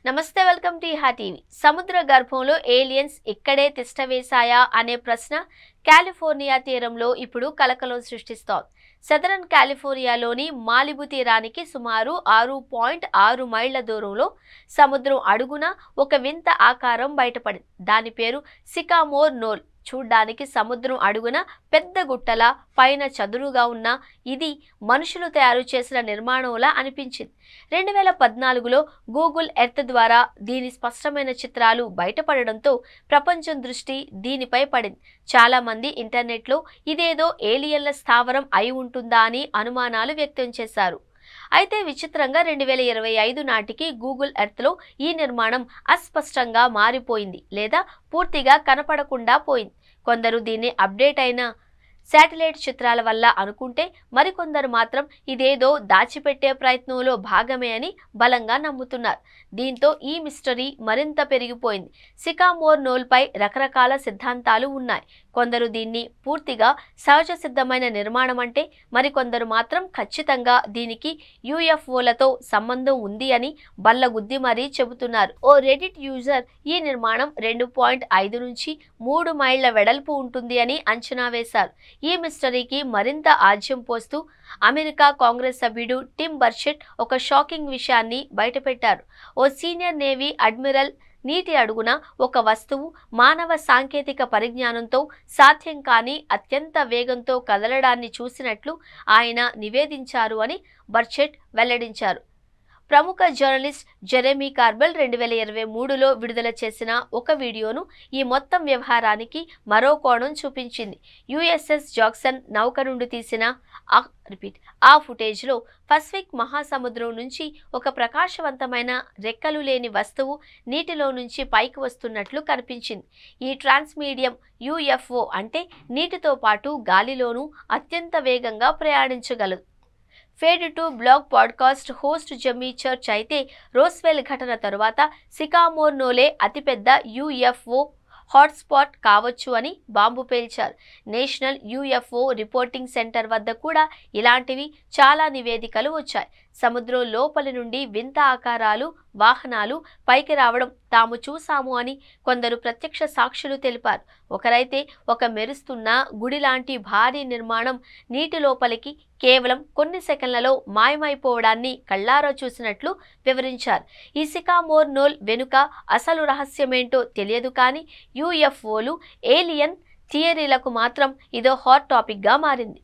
నమస్తే welcome to ఇహా TV. సముద్ర గర్భంలో ఏలియన్స్ ఇక్కడే తిష్టవేశాయా అనే ప్రశ్న కాలిఫోర్నియా తీరంలో ఇప్పుడు కలకలం సృష్టిస్తోంది. సదరన్ కాలిఫోర్నియాలోని మాలిబు తీరానికి సుమారు 6.6 మైళ్ల దూరంలో సముద్రం అడుగున ఒక వింత ఆకారం బయటపడింది. దాని పేరు సికామోర్ నోల్. చూడ్డానికి సముద్రం అడుగున పెద్ద గుట్టలా పైన చదునుగా ఉన్న ఇది మనుషులు తయారు చేసిన నిర్మాణంలా అనిపించింది. 2014లో గూగుల్ ఎర్త్ ద్వారా దీని స్పష్టమైన చిత్రాలు బయటపడడంతో ప్రపంచం దృష్టి దీనిపై పడింది. చాలా మంది ఇంటర్నెట్లో ఇదేదో ఏలియన్ల స్థావరం అయి ఉంటుందా అని అనుమానాలు వ్యక్తం చేశారు. అయితే విచిత్రంగా 2025 నాటికి గూగుల్ ఎర్త్లో ఈ నిర్మాణం అస్పష్టంగా మారిపోయింది లేదా పూర్తిగా కనపడకుండా పోయింది. కొందరు దీన్ని అప్డేట్ అయిన శాటిలైట్ చిత్రాల వల్ల అనుకుంటే, మరికొందరు మాత్రం ఇదేదో దాచిపెట్టే ప్రయత్నంలో భాగమే అని బలంగా నమ్ముతున్నారు. దీంతో ఈ మిస్టరీ మరింత పెరిగిపోయింది. సికామోర్ నోల్పై రకరకాల సిద్ధాంతాలు ఉన్నాయి. కొందరు దీన్ని పూర్తిగా సహజ సిద్ధమైన నిర్మాణం అంటే, మరికొందరు మాత్రం ఖచ్చితంగా దీనికి యూఎఫ్ఓలతో సంబంధం ఉంది అని బల్లగుద్ది మరీ చెబుతున్నారు. ఓ రెడిట్ యూజర్ ఈ నిర్మాణం 2.5 నుంచి 3 మైళ్ల వెడల్పు ఉంటుంది అని అంచనా వేశారు. ఈ మిస్టరీకి మరింత ఆజ్యం పోస్తూ అమెరికా కాంగ్రెస్ సభ్యుడు టిమ్ బర్చెట్ ఒక షాకింగ్ విషయాన్ని బయటపెట్టారు. ఓ సీనియర్ నేవీ అడ్మిరల్ నీటి అడుగున ఒక వస్తువు మానవ సాంకేతిక పరిజ్ఞానంతో సాధ్యం కాని అత్యంత వేగంతో కదలడాన్ని చూసినట్లు ఆయన నివేదించారు అని బర్చెట్ వెల్లడించారు. ప్రముఖ జర్నలిస్ట్ జెరెమీ కార్బెల్ 2023లో విడుదల చేసిన ఒక వీడియోను ఈ మొత్తం వ్యవహారానికి మరో కోణం చూపించింది. యుఎస్ఎస్ జాక్సన్ నౌక నుండి తీసిన ఆ ఫుటేజ్లో పసిఫిక్ మహాసముద్రం నుంచి ఒక ప్రకాశవంతమైన రెక్కలు లేని వస్తువు నీటిలో నుంచి పైకి వస్తున్నట్లు కనిపించింది. ఈ ట్రాన్స్మీడియం యుఎఫ్ఓ అంటే నీటితో పాటు గాలిలోనూ అత్యంత వేగంగా ప్రయాణించగలదు. Fade to Black podcast host Jimmy Church అయితే రోస్వెల్ ఘటన తరువాత సికామోర్ నోలే అతిపెద్ద యుఎఫ్ఓ హాట్స్పాట్ కావచ్చు అని బాంబు పేల్చారు. నేషనల్ యుఎఫ్ఓ రిపోర్టింగ్ సెంటర్ వద్ద కూడా ఇలాంటివి చాలా నివేదికలు వచ్చాయి. సముద్రం లోపలి నుండి వింత ఆకారాలు, వాహనాలు పైకి రావడం తాము చూసాము అని కొందరు ప్రత్యక్ష సాక్షులు తెలిపారు. ఒకరైతే ఒక మెరుస్తున్న గుడి లాంటి భారీ నిర్మాణం నీటి లోపలికి కేవలం కొన్ని సెకన్లలో మాయమైపోవడాన్ని కళ్ళారా చూసినట్లు వివరించారు. ఈ సికామోర్ నోల్ వెనుక అసలు రహస్యమేంటో తెలియదు, కానీ యుఎఫ్ఓలు, ఏలియన్ థియరీలకు మాత్రం ఇదో హాట్ టాపిక్గా మారింది.